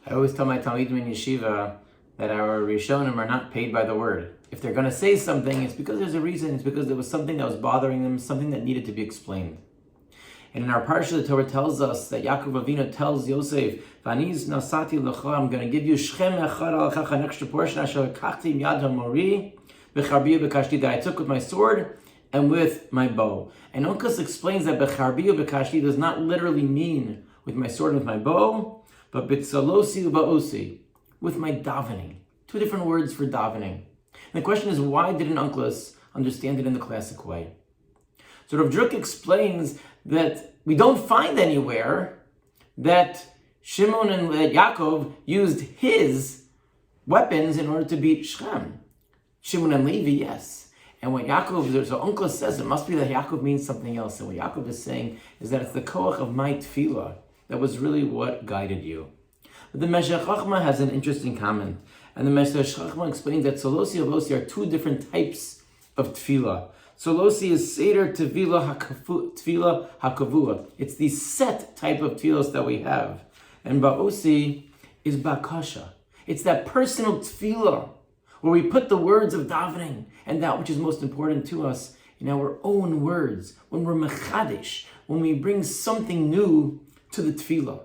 I always tell my Talmidim in yeshiva that our Rishonim are not paid by the word. If they're going to say something, it's because there's a reason. It's because there was something that was bothering them, something that needed to be explained. And in our Parshas, the Torah tells us that Yaakov Avinu tells Yosef, "Vaniz nasati lecha, I'm going to give you Shechem echad alachacha, an extra portion. Asher lekachti miyad hamori becharbiya bekashti, that I took with my sword and with my bow." And Onkelos explains that becharbiya bekashti does not literally mean with my sword and with my bow, but bitzalosi ubaosi, with my davening. Two different words for davening. And the question is, why didn't Onkelos understand it in the classic way? So Rav Druk explains that we don't find anywhere that Shimon and Yaakov used his weapons in order to beat Shechem. Shimon and Levi, yes. And what Yaakov, so Onkelos says, it must be that Yaakov means something else. And what Yaakov is saying is that it's the koach of my tefillah that was really what guided you. But the Meshech Chochmah has an interesting comment. And the Meshech Chochmah explains that Solosi and Losi are two different types of tefillah. Solosi is Seder Tefillah HaKavua. It's the set type of tefillos that we have. And Ba'osi is Bakasha. It's that personal tefillah where we put the words of davening and that which is most important to us in our own words. When we're mechadish, when we bring something new to the tefillah.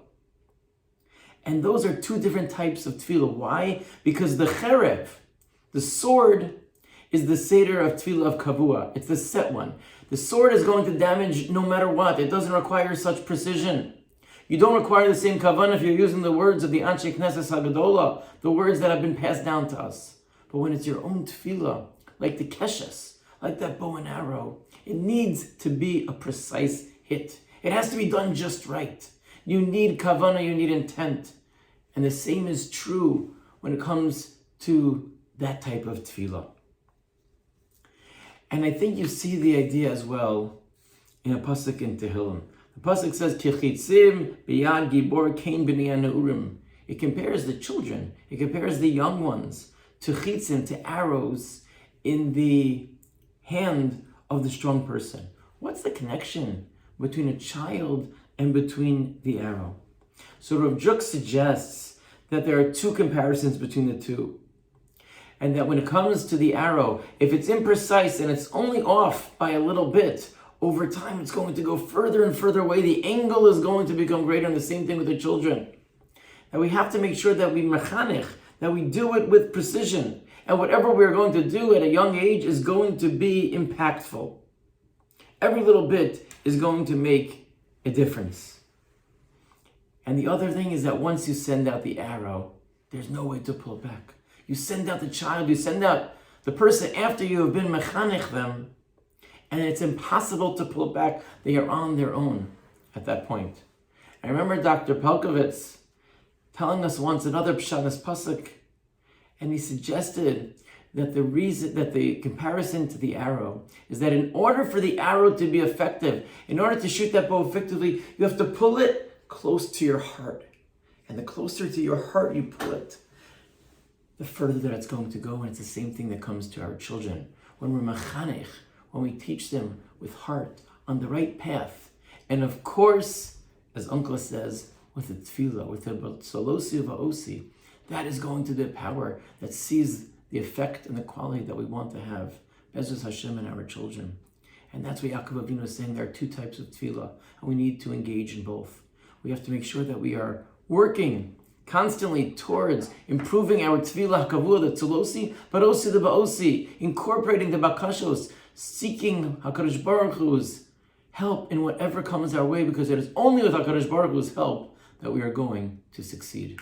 And those are two different types of tefillah. Why? Because the cherev, the sword, is the Seder of Tefillah of Kavua. It's the set one. The sword is going to damage no matter what. It doesn't require such precision. You don't require the same kavanah if you're using the words of the Anshe Knesset Hagadola, the words that have been passed down to us. But when it's your own tefillah, like the keshes, like that bow and arrow, it needs to be a precise hit. It has to be done just right. You need kavanah, you need intent. And the same is true when it comes to that type of tefillah. And I think you see the idea as well in a pasuk in Tehillim. The pasuk says, "Kichitzim biyad gibor kain b'nei neurim." It compares the children, it compares the young ones to chitzim, to arrows in the hand of the strong person. What's the connection between a child and between the arrow? So Rav Druk suggests that there are two comparisons between the two. And that when it comes to the arrow, if it's imprecise and it's only off by a little bit, over time it's going to go further and further away. The angle is going to become greater, and the same thing with the children. And we have to make sure that we mechanech, that we do it with precision. And whatever we're going to do at a young age is going to be impactful. Every little bit is going to make a difference. And the other thing is that once you send out the arrow, there's no way to pull back. You send out the child, you send out the person after you have been mechanech them, and it's impossible to pull back. They are on their own at that point. I remember Dr. Pelkovitz telling us once another pshanas pasuk, and he suggested that the reason, that the comparison to the arrow is that in order for the arrow to be effective, in order to shoot that bow effectively, you have to pull it close to your heart. And the closer to your heart you pull it, the further that it's going to go. And it's the same thing that comes to our children. When we're mechanech, when we teach them with heart, on the right path. And of course, as Onkelos says, with the tefillah, with the solosi va'osi, that is going to be a power that sees the effect and the quality that we want to have, Be'ezus Hashem, and our children. And that's what Yaakov Avinu is saying. There are two types of tefillah, and we need to engage in both. We have to make sure that we are working constantly towards improving our tefillah hakavua, the tzolosi, but also the ba'osi, incorporating the bakashos, seeking HaKadosh Baruch Hu's help in whatever comes our way, because it is only with HaKadosh Baruch Hu's help that we are going to succeed.